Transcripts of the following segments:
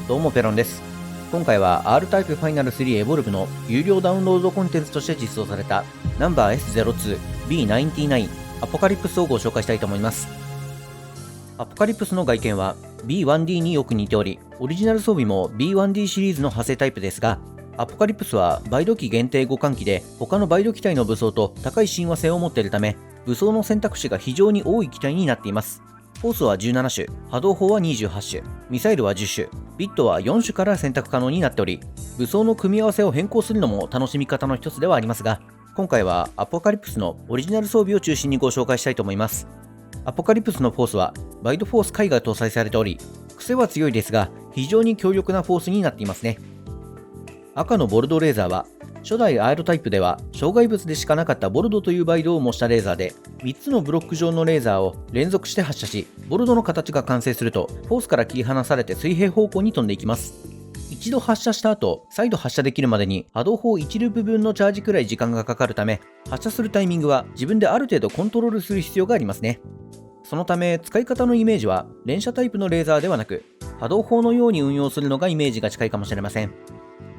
どうもペロンです。今回は R タイプファイナル3エボルブの有料ダウンロードコンテンツとして実装されたナンバー S02B99 アポカリプスをご紹介したいと思います。アポカリプスの外見は B1D によく似ており、オリジナル装備も B1D シリーズの派生タイプですが、アポカリプスは梅土機限定互換機で他の梅土機体の武装と高い親和性を持っているため、武装の選択肢が非常に多い機体になっています。フォースは17種、波動砲は28種、ミサイルは10種、ビットは4種から選択可能になっており、武装の組み合わせを変更するのも楽しみ方の一つではありますが、今回はアポカリプスのオリジナル装備を中心にご紹介したいと思います。アポカリプスのフォースはバイドフォース回が搭載されており、癖は強いですが非常に強力なフォースになっていますね。赤のボルドレーザーは初代 R タイプでは障害物でしかなかったボルドというバイドを模したレーザーで、3つのブロック状のレーザーを連続して発射し、ボルドの形が完成するとフォースから切り離されて水平方向に飛んでいきます。一度発射した後、再度発射できるまでに波動砲1ループ分のチャージくらい時間がかかるため、発射するタイミングは自分である程度コントロールする必要がありますね。そのため使い方のイメージは連射タイプのレーザーではなく、波動砲のように運用するのがイメージが近いかもしれません。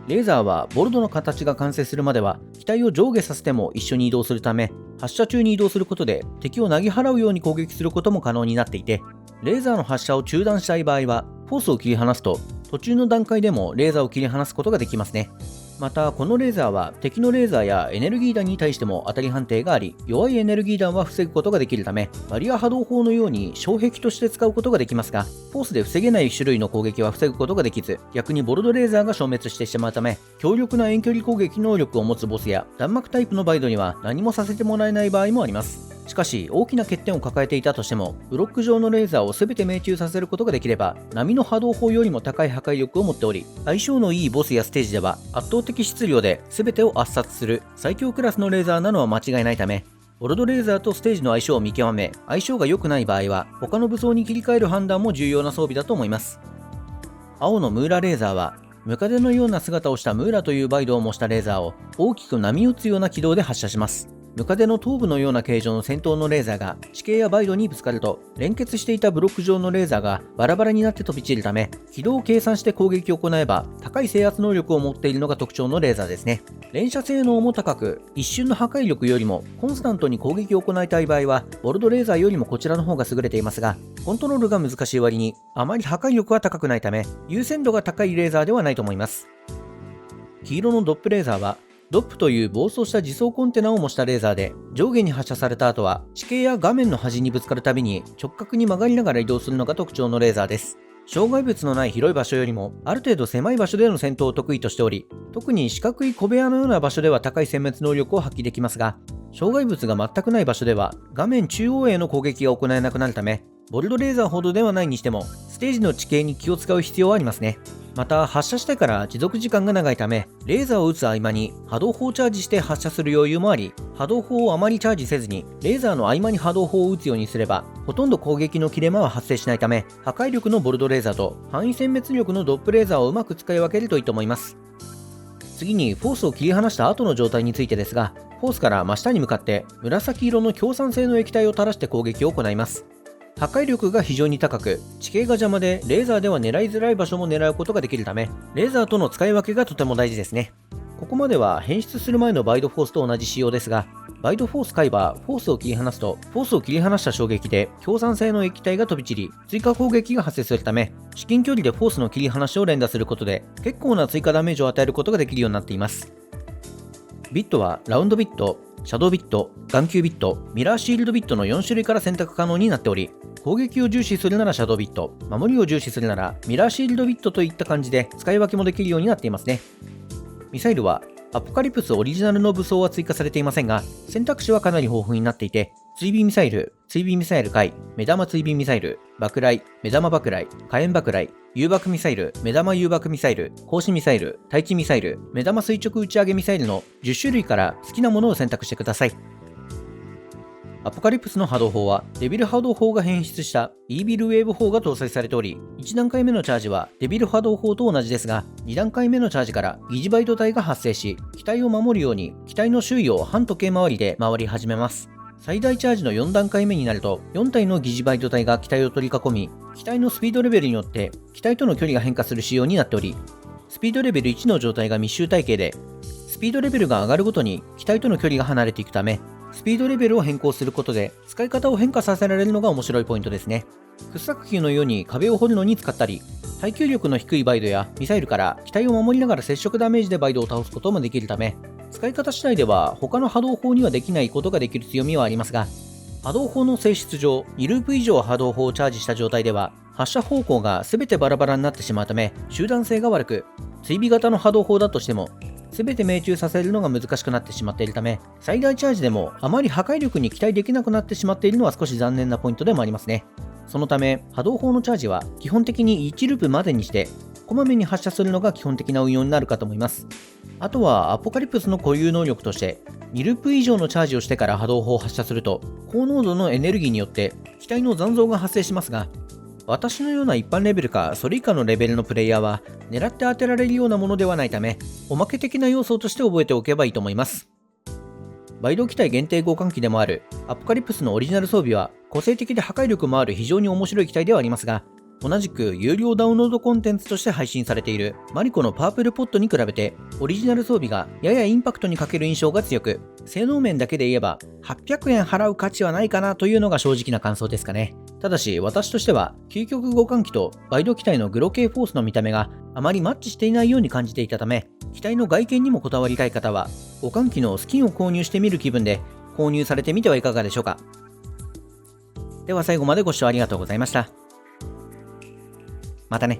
レーザーはボルドの形が完成するまでは機体を上下させても一緒に移動するため、発射中に移動することで敵を投げ払うように攻撃することも可能になっていて、レーザーの発射を中断したい場合はフォースを切り離すと途中の段階でもレーザーを切り離すことができますね。またこのレーザーは敵のレーザーやエネルギー弾に対しても当たり判定があり、弱いエネルギー弾は防ぐことができるため、バリア波動砲のように障壁として使うことができますが、フォースで防げない種類の攻撃は防ぐことができず、逆にボルドレーザーが消滅してしまうため、強力な遠距離攻撃能力を持つボスや弾幕タイプのバイドには何もさせてもらえない場合もあります。しかし大きな欠点を抱えていたとしても、ブロック状のレーザーを全て命中させることができれば波の波動砲よりも高い破壊力を持っており、相性のいいボスやステージでは圧倒的質量で全てを圧殺する最強クラスのレーザーなのは間違いないため、ボルドレーザーとステージの相性を見極め、相性が良くない場合は他の武装に切り替える判断も重要な装備だと思います。青のムーラレーザーはムカデのような姿をしたムーラというバイドを模したレーザーを大きく波打つような軌道で発射します。ムカデの頭部のような形状の先頭のレーザーが地形やバイドにぶつかると、連結していたブロック状のレーザーがバラバラになって飛び散るため、軌道を計算して攻撃を行えば高い制圧能力を持っているのが特徴のレーザーですね。連射性能も高く、一瞬の破壊力よりもコンスタントに攻撃を行いたい場合はボルドレーザーよりもこちらの方が優れていますが、コントロールが難しい割にあまり破壊力は高くないため、優先度が高いレーザーではないと思います。黄色のドップレーザーはドップという暴走した自走コンテナを模したレーザーで、上下に発射された後は地形や画面の端にぶつかるたびに直角に曲がりながら移動するのが特徴のレーザーです。障害物のない広い場所よりもある程度狭い場所での戦闘を得意としており、特に四角い小部屋のような場所では高い殲滅能力を発揮できますが、障害物が全くない場所では画面中央への攻撃が行えなくなるため、ボルドレーザーほどではないにしてもステージの地形に気を使う必要はありますね。また発射してから持続時間が長いため、レーザーを撃つ合間に波動砲をチャージして発射する余裕もあり、波動砲をあまりチャージせずにレーザーの合間に波動砲を撃つようにすれば、ほとんど攻撃の切れ間は発生しないため、破壊力のボルドレーザーと範囲殲滅力のドップレーザーをうまく使い分けるといいと思います。次にフォースを切り離した後の状態についてですが、フォースから真下に向かって紫色の強酸性の液体を垂らして攻撃を行います。破壊力が非常に高く、地形が邪魔でレーザーでは狙いづらい場所も狙うことができるため、レーザーとの使い分けがとても大事ですね。ここまでは変質する前のバイドフォースと同じ仕様ですが、バイドフォース回はフォースを切り離すと、フォースを切り離した衝撃で強酸性の液体が飛び散り、追加攻撃が発生するため、至近距離でフォースの切り離しを連打することで結構な追加ダメージを与えることができるようになっています。ビットはラウンドビット、シャドウビット、眼球ビット、ミラーシールドビットの4種類から選択可能になっており、攻撃を重視するならシャドウビット、守りを重視するならミラーシールドビットといった感じで使い分けもできるようになっていますね。ミサイルはアポカリプスオリジナルの武装は追加されていませんが、選択肢はかなり豊富になっていて、追尾ミサイル、追尾ミサイル回、目玉追尾ミサイル、爆雷、目玉爆雷、火炎爆雷、誘爆ミサイル、目玉誘爆ミサイル、光子ミサイル、対地ミサイル、目玉垂直打ち上げミサイルの10種類から好きなものを選択してください。アポカリプスの波動砲はデビル波動砲が変質したイービルウェーブ砲が搭載されており、1段階目のチャージはデビル波動砲と同じですが、2段階目のチャージから疑似バイト体が発生し、機体を守るように機体の周囲を反時計回りで回り始めます。最大チャージの4段階目になると、4体の疑似バイト隊が機体を取り囲み、機体のスピードレベルによって機体との距離が変化する仕様になっており、スピードレベル1の状態が密集体系で、スピードレベルが上がるごとに機体との距離が離れていくため、スピードレベルを変更することで使い方を変化させられるのが面白いポイントですね。掘削機のように壁を掘るのに使ったり、耐久力の低いバイドやミサイルから機体を守りながら接触ダメージでバイドを倒すこともできるため、使い方次第では他の波動砲にはできないことができる強みはありますが、波動砲の性質上、2ループ以上波動砲をチャージした状態では、発射方向が全てバラバラになってしまうため、集団性が悪く、追尾型の波動砲だとしても、全て命中させるのが難しくなってしまっているため、最大チャージでもあまり破壊力に期待できなくなってしまっているのは少し残念なポイントでもありますね。そのため、波動砲のチャージは基本的に1ループまでにして、こまめに発射するのが基本的な運用になるかと思います。あとは、アポカリプスの固有能力として、2ループ以上のチャージをしてから波動砲を発射すると、高濃度のエネルギーによって機体の残像が発生しますが、私のような一般レベルかそれ以下のレベルのプレイヤーは狙って当てられるようなものではないため、おまけ的な要素として覚えておけばいいと思います。バイド機体限定互換機でもあるアポカリプスのオリジナル装備は個性的で破壊力もある非常に面白い機体ではありますが、同じく有料ダウンロードコンテンツとして配信されているマリコのパープルポットに比べてオリジナル装備がややインパクトに欠ける印象が強く、性能面だけで言えば800円払う価値はないかなというのが正直な感想ですかね。ただし私としては究極互換機とバイド機体のグロ系フォースの見た目があまりマッチしていないように感じていたため、機体の外見にもこだわりたい方は互換機のスキンを購入してみる気分で購入されてみてはいかがでしょうか。では最後までご視聴ありがとうございました。またね。